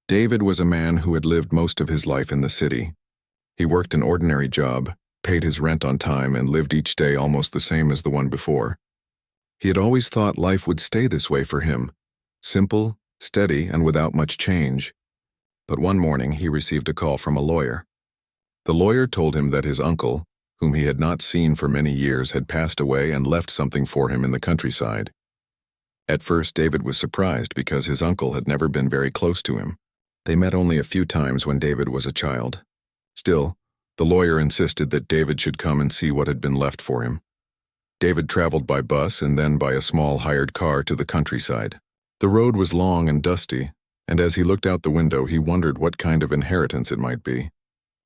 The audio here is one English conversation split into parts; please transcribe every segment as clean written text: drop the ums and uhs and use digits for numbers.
David was a man who had lived most of his life in the city. He worked an ordinary job, paid his rent on time, and lived each day almost the same as the one before. He had always thought life would stay this way for him, simple, steady, and without much change. But one morning he received a call from a lawyer. The lawyer told him that his uncle, whom he had not seen for many years, had passed away and left something for him in the countryside. At first, David was surprised because his uncle had never been very close to him. They met only a few times when David was a child. Still, the lawyer insisted that David should come and see what had been left for him. David traveled by bus and then by a small hired car to the countryside. The road was long and dusty, and as he looked out the window, he wondered what kind of inheritance it might be.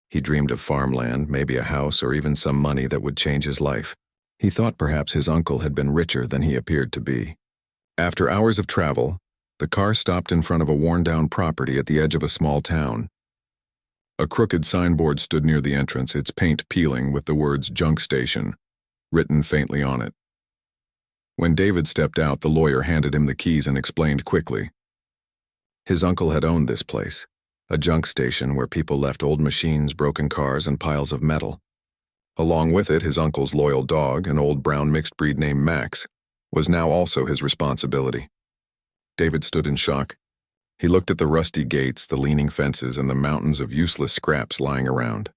He dreamed of farmland, maybe a house, or even some money that would change his life. He thought perhaps his uncle had been richer than he appeared to be. After hours of travel, the car stopped in front of a worn-down property at the edge of a small town. A crooked signboard stood near the entrance, its paint peeling with the words "Junk Station" written faintly on it. When David stepped out, the lawyer handed him the keys and explained quickly. His uncle had owned this place, a junk station where people left old machines, broken cars, and piles of metal. Along with it, his uncle's loyal dog, an old brown mixed breed named Max, was now also his responsibility. David stood in shock. He looked at the rusty gates, the leaning fences, and the mountains of useless scraps lying around.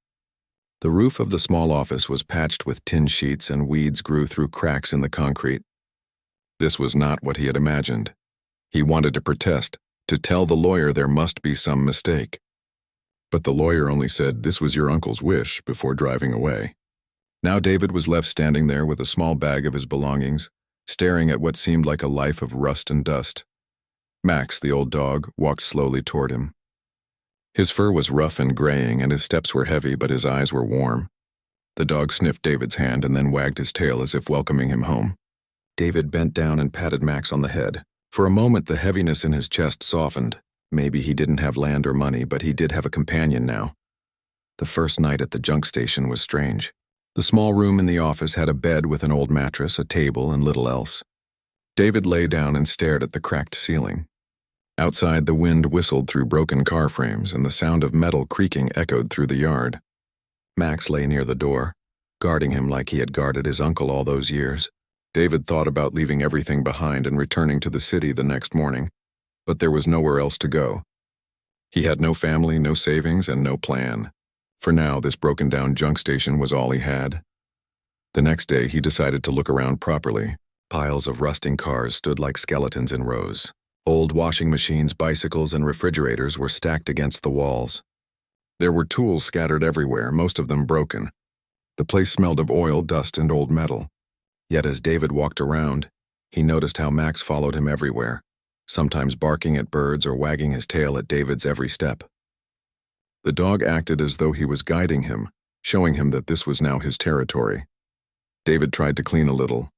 The roof of the small office was patched with tin sheets, and weeds grew through cracks in the concrete. This was not what he had imagined. He wanted to protest, to tell the lawyer there must be some mistake. But the lawyer only said this was your uncle's wish before driving away. Now David was left standing there with a small bag of his belongings, staring at what seemed like a life of rust and dust. Max, the old dog, walked slowly toward him. His fur was rough and graying, and his steps were heavy, but his eyes were warm. The dog sniffed David's hand and then wagged his tail as if welcoming him home. David bent down and patted Max on the head. For a moment, the heaviness in his chest softened. Maybe he didn't have land or money, but he did have a companion now. The first night at the junk station was strange. The small room in the office had a bed with an old mattress, a table, and little else. David lay down and stared at the cracked ceiling. Outside, the wind whistled through broken car frames, and the sound of metal creaking echoed through the yard. Max lay near the door, guarding him like he had guarded his uncle all those years. David thought about leaving everything behind and returning to the city the next morning, but there was nowhere else to go. He had no family, no savings, and no plan. For now, this broken-down junk station was all he had. The next day, he decided to look around properly. Piles of rusting cars stood like skeletons in rows. Old washing machines, bicycles, and refrigerators were stacked against the walls. There were tools scattered everywhere, most of them broken. The place smelled of oil, dust, and old metal. Yet as David walked around, he noticed how Max followed him everywhere, sometimes barking at birds or wagging his tail at David's every step. The dog acted as though he was guiding him, showing him that this was now his territory. David tried to clean a little.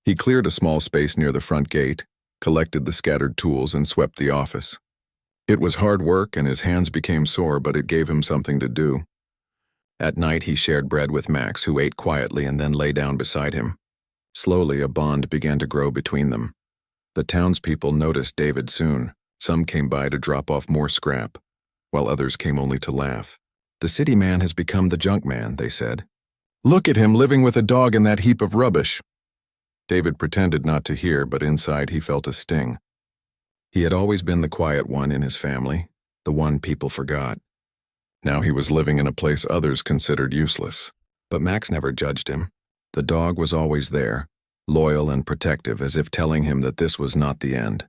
He cleared a small space near the front gate, collected the scattered tools, and swept the office. It was hard work, and his hands became sore, but it gave him something to do. At night, he shared bread with Max, who ate quietly and then lay down beside him. Slowly, a bond began to grow between them. The townspeople noticed David soon. Some came by to drop off more scrap, while others came only to laugh. "The city man has become the junk man," they said. "Look at him living with a dog in that heap of rubbish." David pretended not to hear, but inside he felt a sting. He had always been the quiet one in his family, the one people forgot. Now he was living in a place others considered useless. But Max never judged him. The dog was always there, loyal and protective, as if telling him that this was not the end.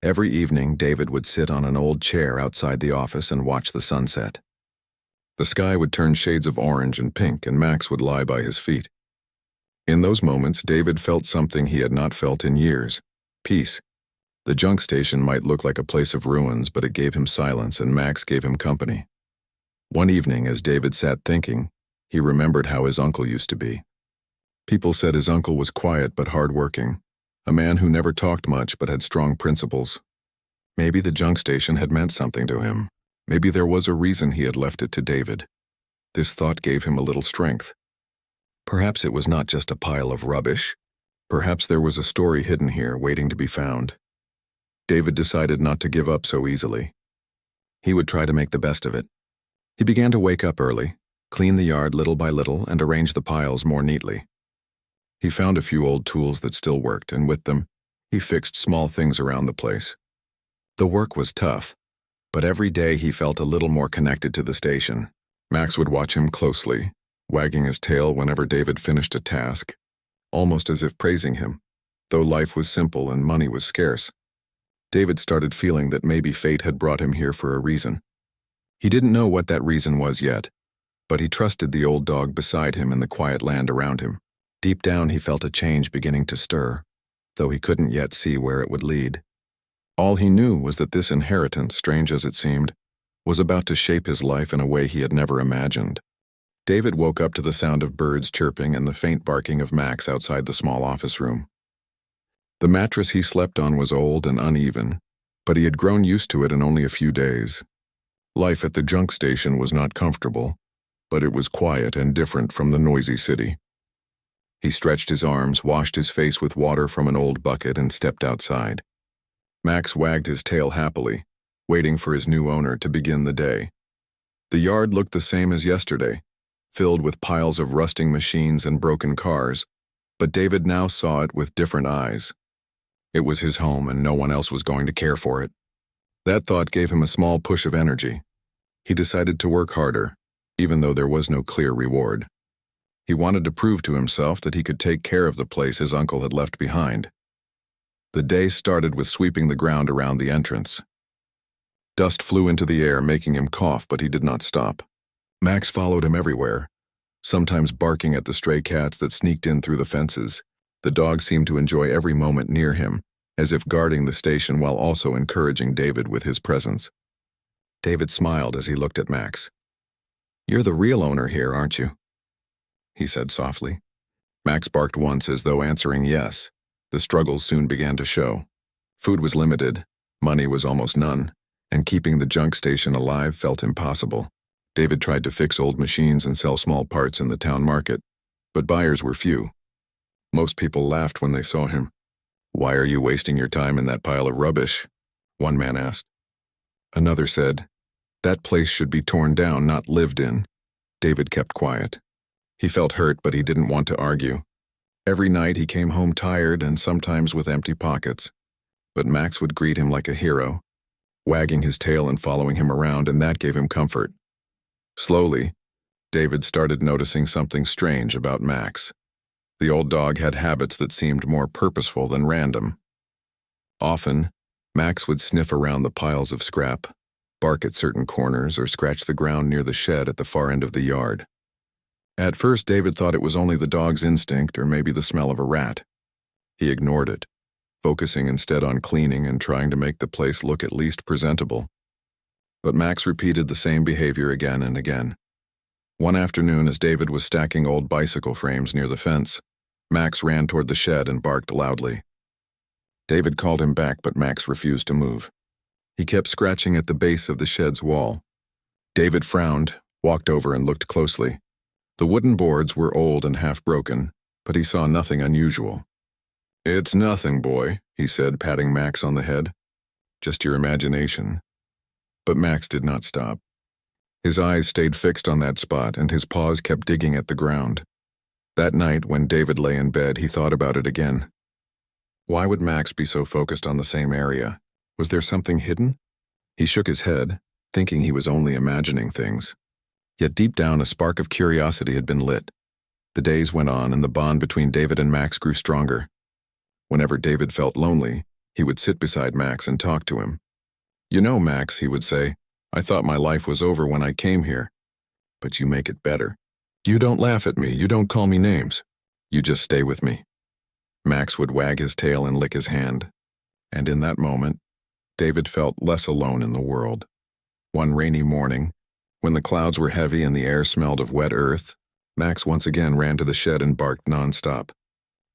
Every evening, David would sit on an old chair outside the office and watch the sunset. The sky would turn shades of orange and pink, and Max would lie by his feet. In those moments, David felt something he had not felt in years: peace. The junk station might look like a place of ruins, but it gave him silence, and Max gave him company. One evening, as David sat thinking, he remembered how his uncle used to be. People said his uncle was quiet but hard-working, a man who never talked much but had strong principles. Maybe the junk station had meant something to him. Maybe there was a reason he had left it to David. This thought gave him a little strength. Perhaps it was not just a pile of rubbish. Perhaps there was a story hidden here, waiting to be found. David decided not to give up so easily. He would try to make the best of it. He began to wake up early, clean the yard little by little, and arrange the piles more neatly. He found a few old tools that still worked, and with them, he fixed small things around the place. The work was tough, but every day he felt a little more connected to the station. Max would watch him closely, wagging his tail whenever David finished a task, almost as if praising him. Though life was simple and money was scarce, David started feeling that maybe fate had brought him here for a reason. He didn't know what that reason was yet, but he trusted the old dog beside him and the quiet land around him. Deep down he felt a change beginning to stir, though he couldn't yet see where it would lead. All he knew was that this inheritance, strange as it seemed, was about to shape his life in a way he had never imagined. David woke up to the sound of birds chirping and the faint barking of Max outside the small office room. The mattress he slept on was old and uneven, but he had grown used to it in only a few days. Life at the junk station was not comfortable, but it was quiet and different from the noisy city. He stretched his arms, washed his face with water from an old bucket, and stepped outside. Max wagged his tail happily, waiting for his new owner to begin the day. The yard looked the same as yesterday, filled with piles of rusting machines and broken cars, but David now saw it with different eyes. It was his home, and no one else was going to care for it. That thought gave him a small push of energy. He decided to work harder, even though there was no clear reward. He wanted to prove to himself that he could take care of the place his uncle had left behind. The day started with sweeping the ground around the entrance. Dust flew into the air, making him cough, but he did not stop. Max followed him everywhere, sometimes barking at the stray cats that sneaked in through the fences. The dog seemed to enjoy every moment near him, as if guarding the station while also encouraging David with his presence. David smiled as he looked at Max. "You're the real owner here, aren't you?" he said softly. Max barked once as though answering yes. The struggles soon began to show. Food was limited, money was almost none, and keeping the junk station alive felt impossible. David tried to fix old machines and sell small parts in the town market, but buyers were few. Most people laughed when they saw him. "Why are you wasting your time in that pile of rubbish?" one man asked. Another said, "That place should be torn down, not lived in." David kept quiet. He felt hurt, but he didn't want to argue. Every night he came home tired and sometimes with empty pockets. But Max would greet him like a hero, wagging his tail and following him around, and that gave him comfort. Slowly, David started noticing something strange about Max. The old dog had habits that seemed more purposeful than random. Often, Max would sniff around the piles of scrap, bark at certain corners, or scratch the ground near the shed at the far end of the yard. At first, David thought it was only the dog's instinct or maybe the smell of a rat. He ignored it, focusing instead on cleaning and trying to make the place look at least presentable. But Max repeated the same behavior again and again. One afternoon, as David was stacking old bicycle frames near the fence, Max ran toward the shed and barked loudly. David called him back, but Max refused to move. He kept scratching at the base of the shed's wall. David frowned, walked over, and looked closely. The wooden boards were old and half broken, but he saw nothing unusual. "It's nothing, boy," he said, patting Max on the head. "Just your imagination." But Max did not stop. His eyes stayed fixed on that spot, and his paws kept digging at the ground. That night, when David lay in bed, he thought about it again. Why would Max be so focused on the same area? Was there something hidden? He shook his head, thinking he was only imagining things. Yet deep down, a spark of curiosity had been lit. The days went on, and the bond between David and Max grew stronger. Whenever David felt lonely, he would sit beside Max and talk to him. "You know, Max," he would say, "I thought my life was over when I came here. But you make it better. You don't laugh at me, you don't call me names. You just stay with me." Max would wag his tail and lick his hand. And in that moment, David felt less alone in the world. One rainy morning, when the clouds were heavy and the air smelled of wet earth, Max once again ran to the shed and barked nonstop.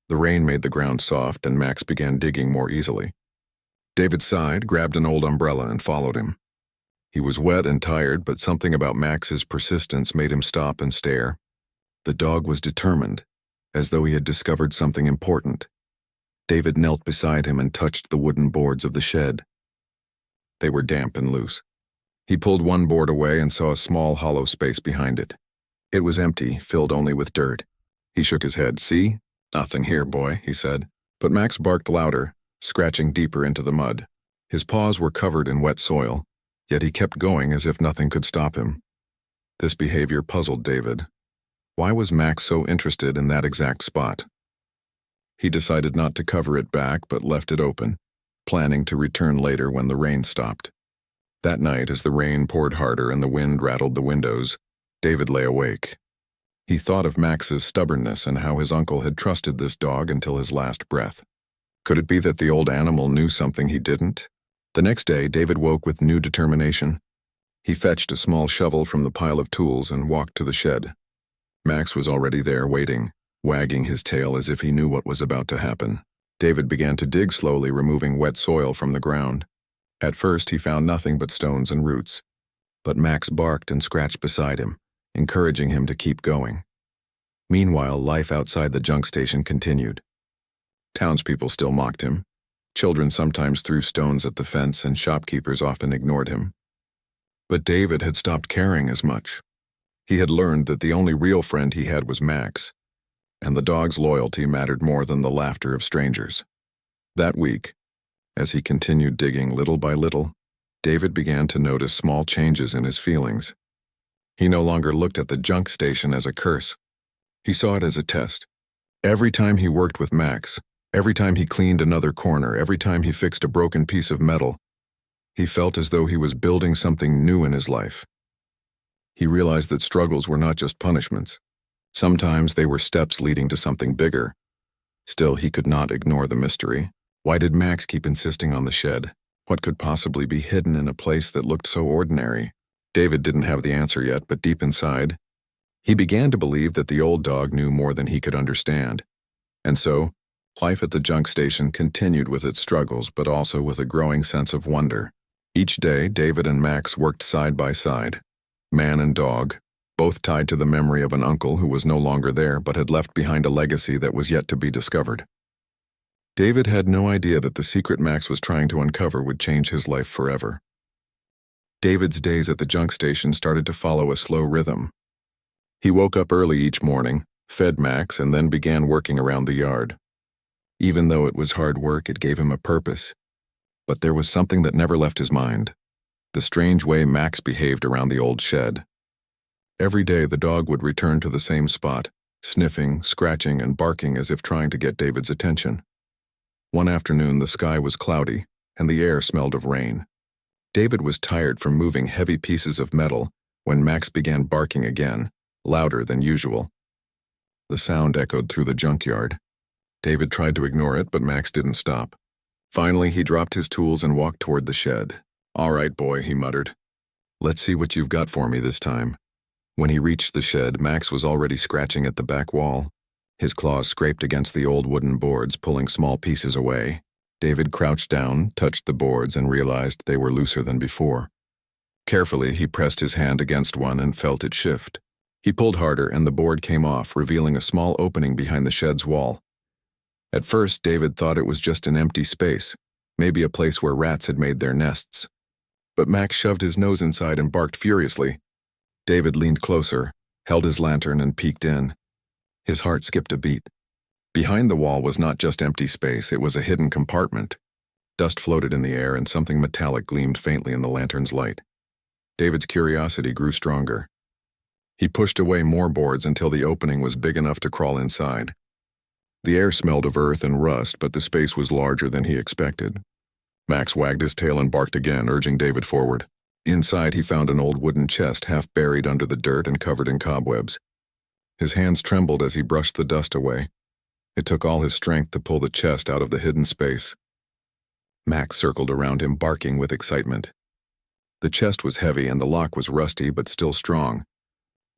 The rain made the ground soft, and Max began digging more easily. David sighed, grabbed an old umbrella, and followed him. He was wet and tired, but something about Max's persistence made him stop and stare. The dog was determined, as though he had discovered something important. David knelt beside him and touched the wooden boards of the shed. They were damp and loose. He pulled one board away and saw a small hollow space behind it. It was empty, filled only with dirt. He shook his head. "See? Nothing here, boy," he said. But Max barked louder, scratching deeper into the mud. His paws were covered in wet soil, yet he kept going as if nothing could stop him. This behavior puzzled David. Why was Max so interested in that exact spot? He decided not to cover it back but left it open, planning to return later when the rain stopped. That night, as the rain poured harder and the wind rattled the windows, David lay awake. He thought of Max's stubbornness and how his uncle had trusted this dog until his last breath. Could it be that the old animal knew something he didn't? The next day, David woke with new determination. He fetched a small shovel from the pile of tools and walked to the shed. Max was already there, waiting, wagging his tail as if he knew what was about to happen. David began to dig slowly, removing wet soil from the ground. At first, he found nothing but stones and roots. But Max barked and scratched beside him, encouraging him to keep going. Meanwhile, life outside the junk station continued. Townspeople still mocked him. Children sometimes threw stones at the fence, and shopkeepers often ignored him. But David had stopped caring as much. He had learned that the only real friend he had was Max, and the dog's loyalty mattered more than the laughter of strangers. That week, as he continued digging little by little, David began to notice small changes in his feelings. He no longer looked at the junk station as a curse. He saw it as a test. Every time he worked with Max, every time he cleaned another corner, every time he fixed a broken piece of metal, he felt as though he was building something new in his life. He realized that struggles were not just punishments. Sometimes they were steps leading to something bigger. Still, he could not ignore the mystery. Why did Max keep insisting on the shed? What could possibly be hidden in a place that looked so ordinary? David didn't have the answer yet, but deep inside, he began to believe that the old dog knew more than he could understand. And so, life at the junk station continued with its struggles, but also with a growing sense of wonder. Each day, David and Max worked side by side, man and dog, both tied to the memory of an uncle who was no longer there but had left behind a legacy that was yet to be discovered. David had no idea that the secret Max was trying to uncover would change his life forever. David's days at the junk station started to follow a slow rhythm. He woke up early each morning, fed Max, and then began working around the yard. Even though it was hard work, it gave him a purpose. But there was something that never left his mind: the strange way Max behaved around the old shed. Every day the dog would return to the same spot, sniffing, scratching, and barking as if trying to get David's attention. One afternoon the sky was cloudy, and the air smelled of rain. David was tired from moving heavy pieces of metal when Max began barking again, louder than usual. The sound echoed through the junkyard. David tried to ignore it, but Max didn't stop. Finally, he dropped his tools and walked toward the shed. "All right, boy," he muttered. "Let's see what you've got for me this time." When he reached the shed, Max was already scratching at the back wall. His claws scraped against the old wooden boards, pulling small pieces away. David crouched down, touched the boards, and realized they were looser than before. Carefully, he pressed his hand against one and felt it shift. He pulled harder, and the board came off, revealing a small opening behind the shed's wall. At first, David thought it was just an empty space, maybe a place where rats had made their nests. But Max shoved his nose inside and barked furiously. David leaned closer, held his lantern, and peeked in. His heart skipped a beat. Behind the wall was not just empty space, it was a hidden compartment. Dust floated in the air, and something metallic gleamed faintly in the lantern's light. David's curiosity grew stronger. He pushed away more boards until the opening was big enough to crawl inside. The air smelled of earth and rust, but the space was larger than he expected. Max wagged his tail and barked again, urging David forward. Inside, he found an old wooden chest half buried under the dirt and covered in cobwebs. His hands trembled as he brushed the dust away. It took all his strength to pull the chest out of the hidden space. Max circled around him, barking with excitement. The chest was heavy and the lock was rusty but still strong.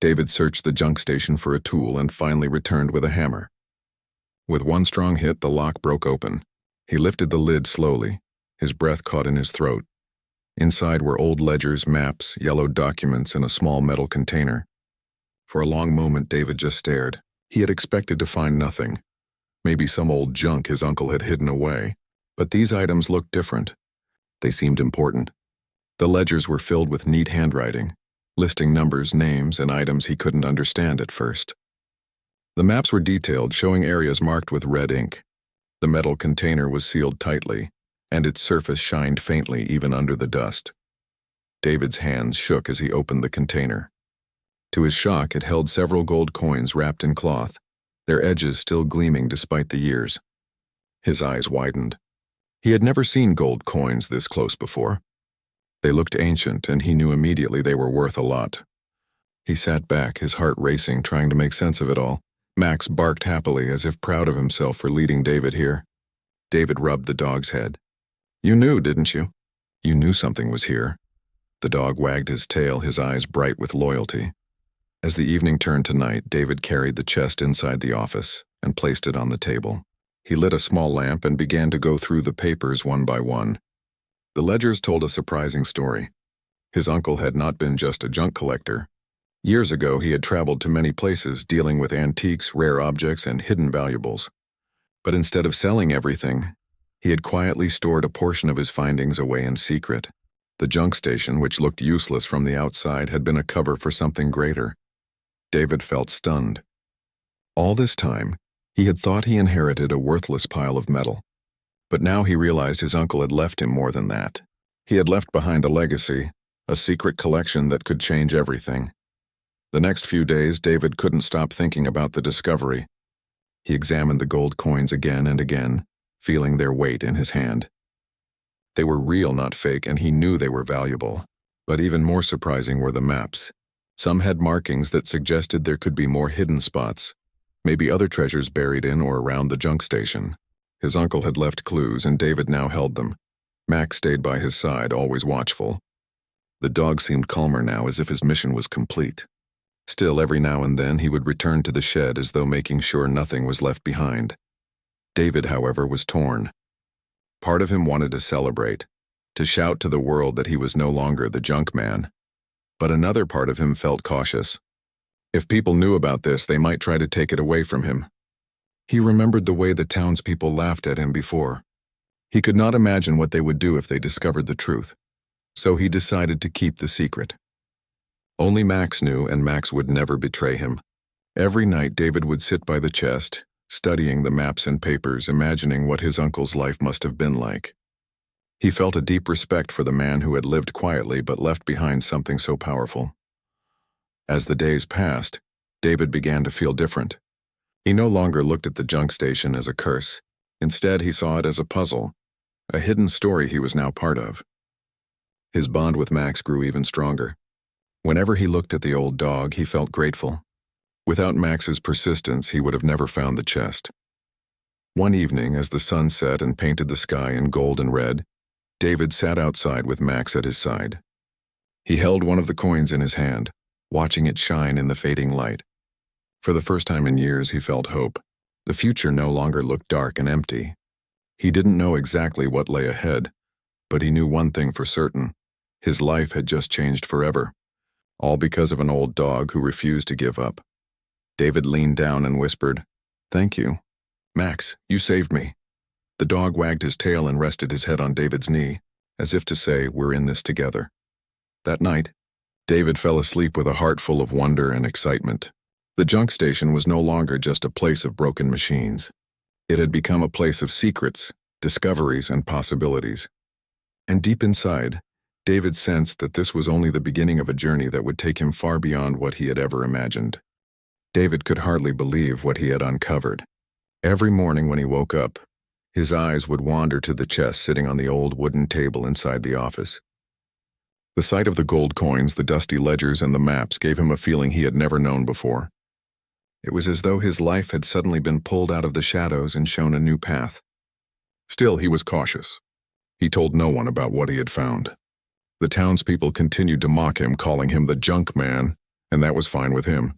David searched the junk station for a tool and finally returned with a hammer. With one strong hit, the lock broke open. He lifted the lid slowly. His breath caught in his throat. Inside were old ledgers, maps, yellowed documents, and a small metal container. For a long moment, David just stared. He had expected to find nothing. Maybe some old junk his uncle had hidden away. But these items looked different. They seemed important. The ledgers were filled with neat handwriting, listing numbers, names, and items he couldn't understand at first. The maps were detailed, showing areas marked with red ink. The metal container was sealed tightly, and its surface shined faintly even under the dust. David's hands shook as he opened the container. To his shock, it held several gold coins wrapped in cloth, their edges still gleaming despite the years. His eyes widened. He had never seen gold coins this close before. They looked ancient, and he knew immediately they were worth a lot. He sat back, his heart racing, trying to make sense of it all. Max barked happily, as if proud of himself for leading David here. David rubbed the dog's head. "You knew, didn't you? You knew something was here." The dog wagged his tail, his eyes bright with loyalty. As the evening turned to night, David carried the chest inside the office and placed it on the table. He lit a small lamp and began to go through the papers one by one. The ledgers told a surprising story. His uncle had not been just a junk collector. Years ago, he had traveled to many places dealing with antiques, rare objects, and hidden valuables. But instead of selling everything, he had quietly stored a portion of his findings away in secret. The junk station, which looked useless from the outside, had been a cover for something greater. David felt stunned. All this time, he had thought he inherited a worthless pile of metal. But now he realized his uncle had left him more than that. He had left behind a legacy, a secret collection that could change everything. The next few days, David couldn't stop thinking about the discovery. He examined the gold coins again and again, feeling their weight in his hand. They were real, not fake, and he knew they were valuable. But even more surprising were the maps. Some had markings that suggested there could be more hidden spots, maybe other treasures buried in or around the junk station. His uncle had left clues, and David now held them. Max stayed by his side, always watchful. The dog seemed calmer now, as if his mission was complete. Still, every now and then, he would return to the shed as though making sure nothing was left behind. David, however, was torn. Part of him wanted to celebrate, to shout to the world that he was no longer the junk man. But another part of him felt cautious. If people knew about this, they might try to take it away from him. He remembered the way the townspeople laughed at him before. He could not imagine what they would do if they discovered the truth. So he decided to keep the secret. Only Max knew, and Max would never betray him. Every night, David would sit by the chest, studying the maps and papers, imagining what his uncle's life must have been like. He felt a deep respect for the man who had lived quietly but left behind something so powerful. As the days passed, David began to feel different. He no longer looked at the junk station as a curse. Instead, he saw it as a puzzle, a hidden story he was now part of. His bond with Max grew even stronger. Whenever he looked at the old dog, he felt grateful. Without Max's persistence, he would have never found the chest. One evening, as the sun set and painted the sky in gold and red, David sat outside with Max at his side. He held one of the coins in his hand, watching it shine in the fading light. For the first time in years, he felt hope. The future no longer looked dark and empty. He didn't know exactly what lay ahead, but he knew one thing for certain. His life had just changed forever, all because of an old dog who refused to give up. David leaned down and whispered, "Thank you. Max, you saved me." The dog wagged his tail and rested his head on David's knee, as if to say, "We're in this together." That night, David fell asleep with a heart full of wonder and excitement. The junk station was no longer just a place of broken machines. It had become a place of secrets, discoveries, and possibilities. And deep inside, David sensed that this was only the beginning of a journey that would take him far beyond what he had ever imagined. David could hardly believe what he had uncovered. Every morning when he woke up, his eyes would wander to the chest sitting on the old wooden table inside the office. The sight of the gold coins, the dusty ledgers, and the maps gave him a feeling he had never known before. It was as though his life had suddenly been pulled out of the shadows and shown a new path. Still, he was cautious. He told no one about what he had found. The townspeople continued to mock him, calling him the junk man, and that was fine with him.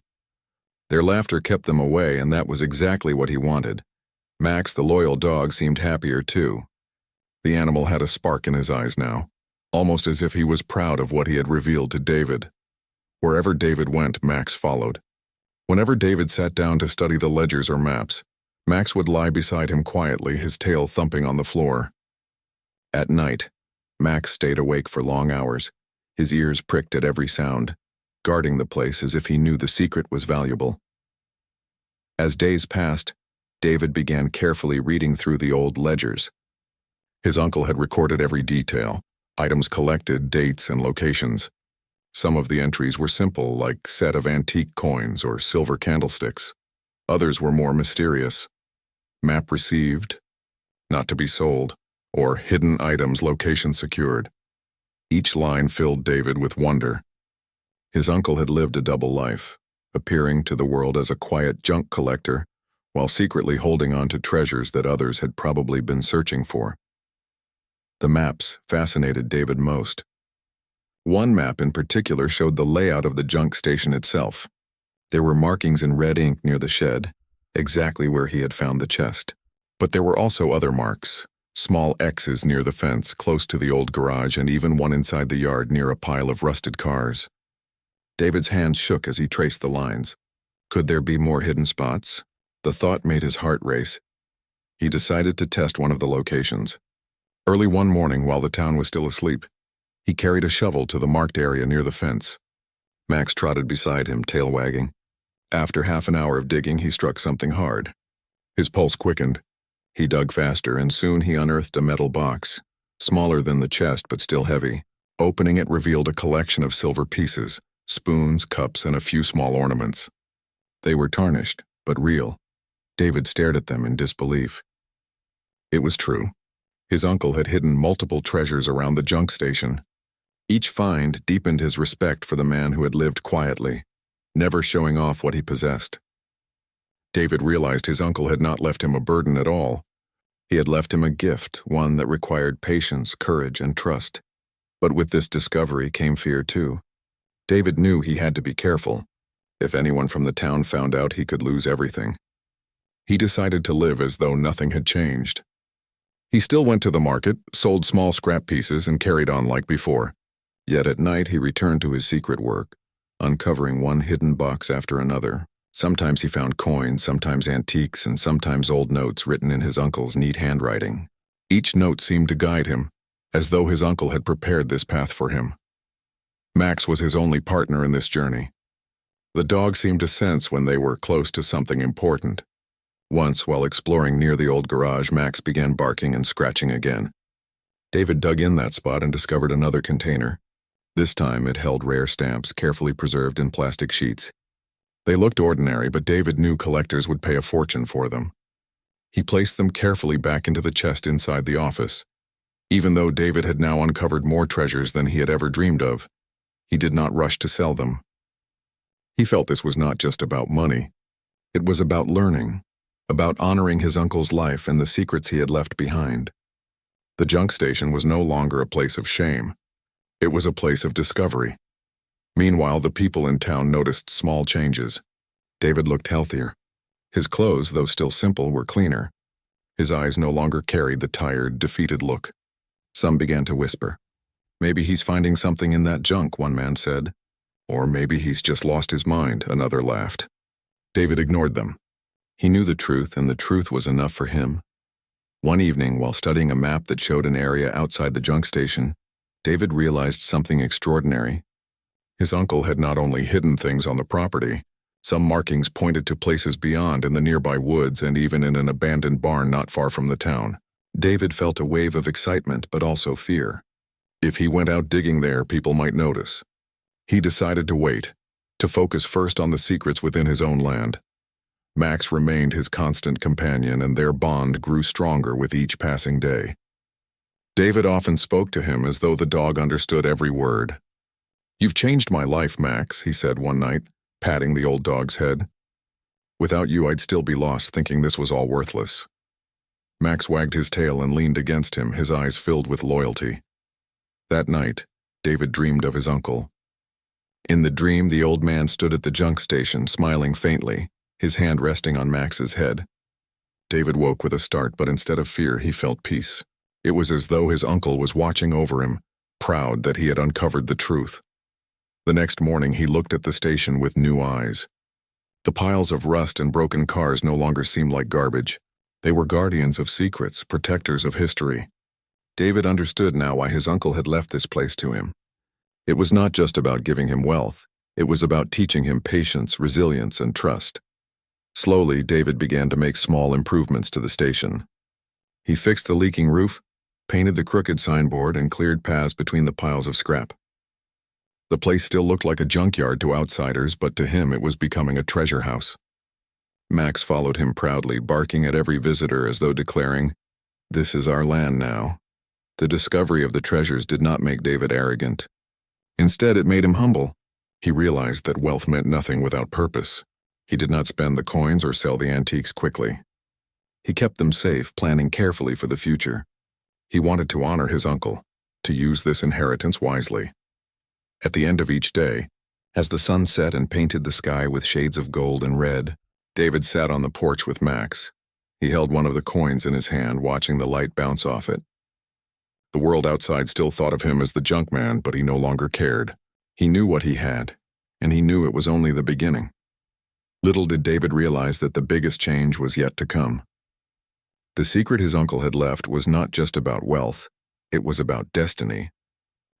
Their laughter kept them away, and that was exactly what he wanted. Max, the loyal dog, seemed happier too. The animal had a spark in his eyes now, almost as if he was proud of what he had revealed to David. Wherever David went, Max followed. Whenever David sat down to study the ledgers or maps, Max would lie beside him quietly, his tail thumping on the floor. At night, Max stayed awake for long hours, his ears pricked at every sound, guarding the place as if he knew the secret was valuable. As days passed, David began carefully reading through the old ledgers. His uncle had recorded every detail, items collected, dates, and locations. Some of the entries were simple, like set of antique coins or silver candlesticks. Others were more mysterious. Map received, not to be sold, or hidden items, location secured. Each line filled David with wonder. His uncle had lived a double life, appearing to the world as a quiet junk collector, while secretly holding on to treasures that others had probably been searching for. The maps fascinated David most. One map in particular showed the layout of the junk station itself. There were markings in red ink near the shed, exactly where he had found the chest. But there were also other marks, small X's near the fence, close to the old garage, and even one inside the yard near a pile of rusted cars. David's hands shook as he traced the lines. Could there be more hidden spots? The thought made his heart race. He decided to test one of the locations. Early one morning, while the town was still asleep, he carried a shovel to the marked area near the fence. Max trotted beside him, tail wagging. After half an hour of digging, he struck something hard. His pulse quickened. He dug faster, and soon he unearthed a metal box, smaller than the chest but still heavy. Opening it revealed a collection of silver pieces, spoons, cups, and a few small ornaments. They were tarnished, but real. David stared at them in disbelief. It was true. His uncle had hidden multiple treasures around the junk station. Each find deepened his respect for the man who had lived quietly, never showing off what he possessed. David realized his uncle had not left him a burden at all. He had left him a gift, one that required patience, courage, and trust. But with this discovery came fear too. David knew he had to be careful. If anyone from the town found out, he could lose everything. He decided to live as though nothing had changed. He still went to the market, sold small scrap pieces, and carried on like before. Yet at night he returned to his secret work, uncovering one hidden box after another. Sometimes he found coins, sometimes antiques, and sometimes old notes written in his uncle's neat handwriting. Each note seemed to guide him, as though his uncle had prepared this path for him. Max was his only partner in this journey. The dog seemed to sense when they were close to something important. Once, while exploring near the old garage, Max began barking and scratching again. David dug in that spot and discovered another container. This time it held rare stamps, carefully preserved in plastic sheets. They looked ordinary, but David knew collectors would pay a fortune for them. He placed them carefully back into the chest inside the office. Even though David had now uncovered more treasures than he had ever dreamed of, he did not rush to sell them. He felt this was not just about money. It was about learning, about honoring his uncle's life and the secrets he had left behind. The junk station was no longer a place of shame. It was a place of discovery. Meanwhile, the people in town noticed small changes. David looked healthier. His clothes, though still simple, were cleaner. His eyes no longer carried the tired, defeated look. Some began to whisper. "Maybe he's finding something in that junk," one man said. "Or maybe he's just lost his mind," another laughed. David ignored them. He knew the truth, and the truth was enough for him. One evening, while studying a map that showed an area outside the junk station, David realized something extraordinary. His uncle had not only hidden things on the property, some markings pointed to places beyond in the nearby woods and even in an abandoned barn not far from the town. David felt a wave of excitement but also fear. If he went out digging there, people might notice. He decided to wait, to focus first on the secrets within his own land. Max remained his constant companion, and their bond grew stronger with each passing day. David often spoke to him as though the dog understood every word. "You've changed my life, Max," he said one night, patting the old dog's head. "Without you, I'd still be lost, thinking this was all worthless." Max wagged his tail and leaned against him, his eyes filled with loyalty. That night, David dreamed of his uncle. In the dream, the old man stood at the junk station, smiling faintly, his hand resting on Max's head. David woke with a start, but instead of fear, he felt peace. It was as though his uncle was watching over him, proud that he had uncovered the truth. The next morning, he looked at the station with new eyes. The piles of rust and broken cars no longer seemed like garbage. They were guardians of secrets, protectors of history. David understood now why his uncle had left this place to him. It was not just about giving him wealth, it was about teaching him patience, resilience, and trust. Slowly, David began to make small improvements to the station. He fixed the leaking roof, painted the crooked signboard, and cleared paths between the piles of scrap. The place still looked like a junkyard to outsiders, but to him it was becoming a treasure house. Max followed him proudly, barking at every visitor as though declaring, "This is our land now." The discovery of the treasures did not make David arrogant. Instead, it made him humble. He realized that wealth meant nothing without purpose. He did not spend the coins or sell the antiques quickly. He kept them safe, planning carefully for the future. He wanted to honor his uncle, to use this inheritance wisely. At the end of each day, as the sun set and painted the sky with shades of gold and red, David sat on the porch with Max. He held one of the coins in his hand, watching the light bounce off it. The world outside still thought of him as the junk man, but he no longer cared. He knew what he had, and he knew it was only the beginning. Little did David realize that the biggest change was yet to come. The secret his uncle had left was not just about wealth, it was about destiny.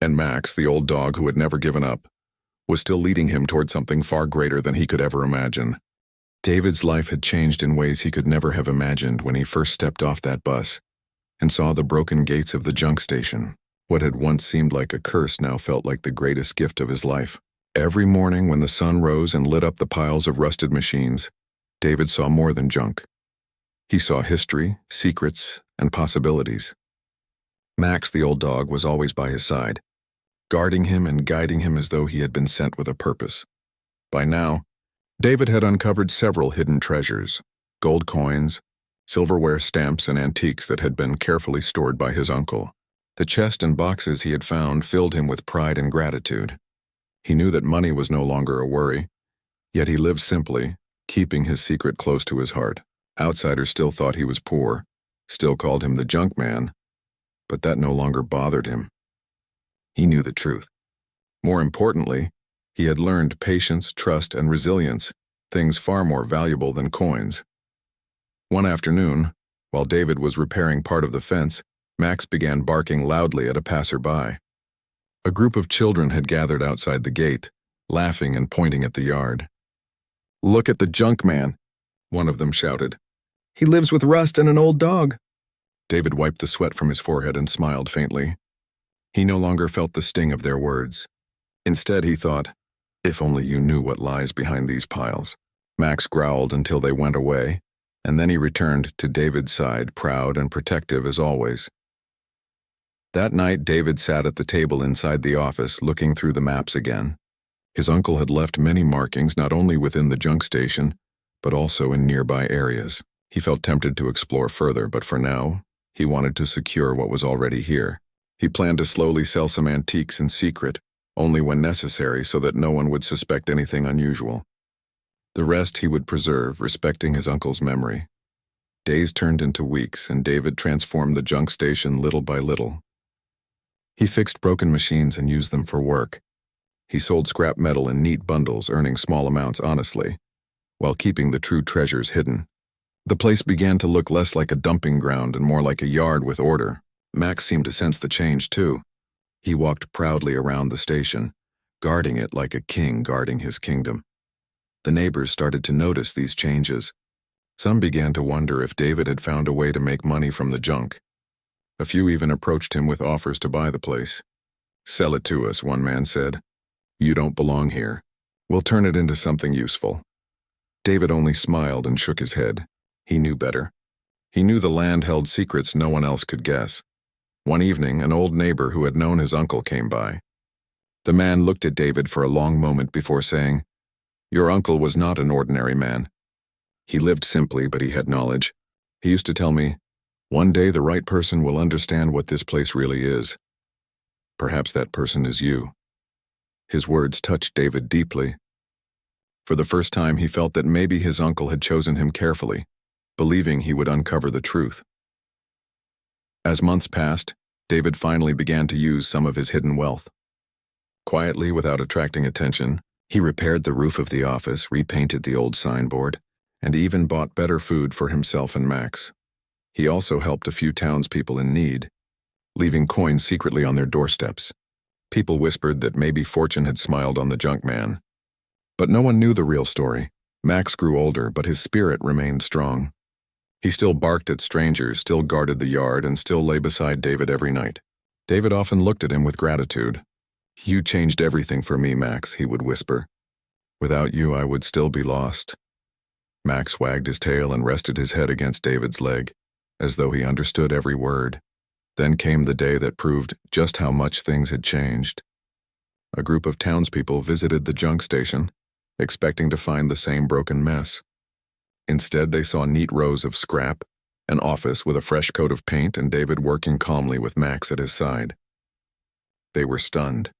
And Max, the old dog who had never given up, was still leading him toward something far greater than he could ever imagine. David's life had changed in ways he could never have imagined when he first stepped off that bus and saw the broken gates of the junk station. What had once seemed like a curse now felt like the greatest gift of his life. Every morning when the sun rose and lit up the piles of rusted machines, David saw more than junk. He saw history, secrets, and possibilities. Max, the old dog, was always by his side, guarding him and guiding him as though he had been sent with a purpose. By now, David had uncovered several hidden treasures, gold coins, silverware stamps, and antiques that had been carefully stored by his uncle. The chest and boxes he had found filled him with pride and gratitude. He knew that money was no longer a worry, yet he lived simply, keeping his secret close to his heart. Outsiders still thought he was poor, still called him the junk man, but that no longer bothered him. He knew the truth. More importantly, he had learned patience, trust, and resilience, things far more valuable than coins. One afternoon, while David was repairing part of the fence, Max began barking loudly at a passerby. A group of children had gathered outside the gate, laughing and pointing at the yard. "Look at the junk man," one of them shouted. "He lives with Rust and an old dog." David wiped the sweat from his forehead and smiled faintly. He no longer felt the sting of their words. Instead, he thought, if only you knew what lies behind these piles. Max growled until they went away, and then he returned to David's side, proud and protective as always. That night, David sat at the table inside the office, looking through the maps again. His uncle had left many markings not only within the junk station, but also in nearby areas. He felt tempted to explore further, but for now, he wanted to secure what was already here. He planned to slowly sell some antiques in secret, only when necessary so that no one would suspect anything unusual. The rest he would preserve, respecting his uncle's memory. Days turned into weeks, and David transformed the junk station little by little. He fixed broken machines and used them for work. He sold scrap metal in neat bundles, earning small amounts honestly, while keeping the true treasures hidden. The place began to look less like a dumping ground and more like a yard with order. Max seemed to sense the change too. He walked proudly around the station, guarding it like a king guarding his kingdom. The neighbors started to notice these changes. Some began to wonder if David had found a way to make money from the junk. A few even approached him with offers to buy the place. "Sell it to us," one man said. "You don't belong here. We'll turn it into something useful." David only smiled and shook his head. He knew better. He knew the land held secrets no one else could guess. One evening, an old neighbor who had known his uncle came by. The man looked at David for a long moment before saying, "Your uncle was not an ordinary man. He lived simply, but he had knowledge. He used to tell me, 'One day the right person will understand what this place really is.' Perhaps that person is you." His words touched David deeply. For the first time, he felt that maybe his uncle had chosen him carefully, believing he would uncover the truth. As months passed, David finally began to use some of his hidden wealth. Quietly, without attracting attention, he repaired the roof of the office, repainted the old signboard, and even bought better food for himself and Max. He also helped a few townspeople in need. leaving coins secretly on their doorsteps. People whispered that maybe fortune had smiled on the junk man. But no one knew the real story. Max grew older, but his spirit remained strong. He still barked at strangers, still guarded the yard, and still lay beside David every night. David often looked at him with gratitude. "You changed everything for me, Max," he would whisper. "Without you, I would still be lost." Max wagged his tail and rested his head against David's leg, as though he understood every word. Then came the day that proved just how much things had changed. A group of townspeople visited the junk station, expecting to find the same broken mess. Instead, they saw neat rows of scrap, an office with a fresh coat of paint, and David working calmly with Max at his side. They were stunned.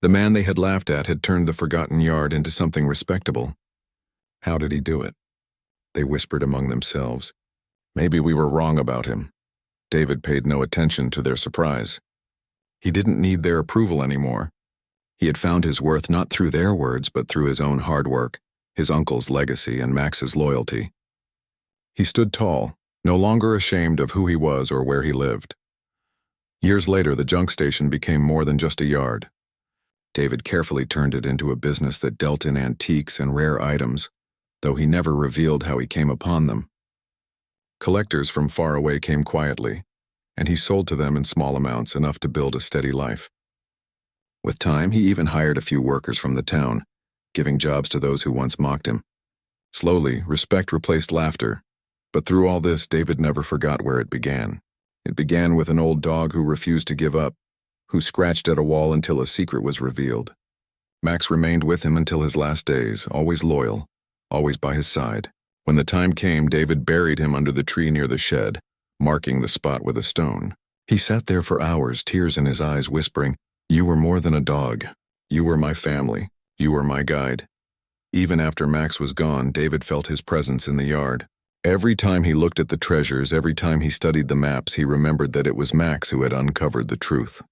The man they had laughed at had turned the forgotten yard into something respectable. How did he do it? They whispered among themselves. Maybe we were wrong about him. David paid no attention to their surprise. He didn't need their approval anymore. He had found his worth not through their words, but through his own hard work, his uncle's legacy, and Max's loyalty. He stood tall, no longer ashamed of who he was or where he lived. Years later, the junk station became more than just a yard. David carefully turned it into a business that dealt in antiques and rare items, though he never revealed how he came upon them. Collectors from far away came quietly, and he sold to them in small amounts, enough to build a steady life. With time, he even hired a few workers from the town, giving jobs to those who once mocked him. Slowly, respect replaced laughter, but through all this, David never forgot where it began. It began with an old dog who refused to give up, who scratched at a wall until a secret was revealed. Max remained with him until his last days, always loyal, always by his side. When the time came, David buried him under the tree near the shed, marking the spot with a stone. He sat there for hours, tears in his eyes, whispering, "You were more than a dog. You were my family. You were my guide." Even after Max was gone, David felt his presence in the yard. Every time he looked at the treasures, every time he studied the maps, he remembered that it was Max who had uncovered the truth.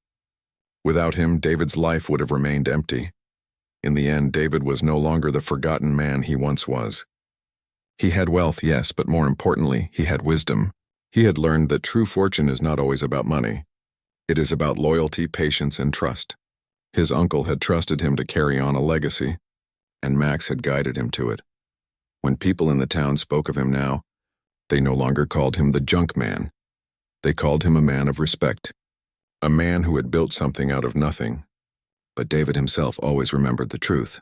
Without him, David's life would have remained empty. In the end, David was no longer the forgotten man he once was. He had wealth, yes, but more importantly, he had wisdom. He had learned that true fortune is not always about money. It is about loyalty, patience, and trust. His uncle had trusted him to carry on a legacy, and Max had guided him to it. When people in the town spoke of him now, they no longer called him the junk man. They called him a man of respect, a man who had built something out of nothing. But David himself always remembered the truth.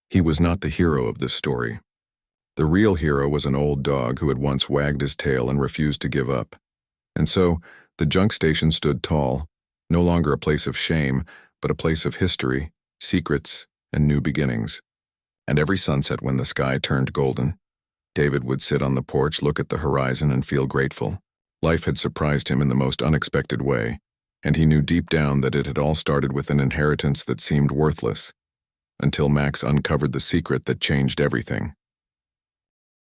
He was not the hero of this story. The real hero was an old dog who had once wagged his tail and refused to give up. And so, the junk station stood tall, no longer a place of shame, but a place of history, secrets, and new beginnings. And every sunset when the sky turned golden, David would sit on the porch, look at the horizon, and feel grateful. Life had surprised him in the most unexpected way, and he knew deep down that it had all started with an inheritance that seemed worthless, until Max uncovered the secret that changed everything.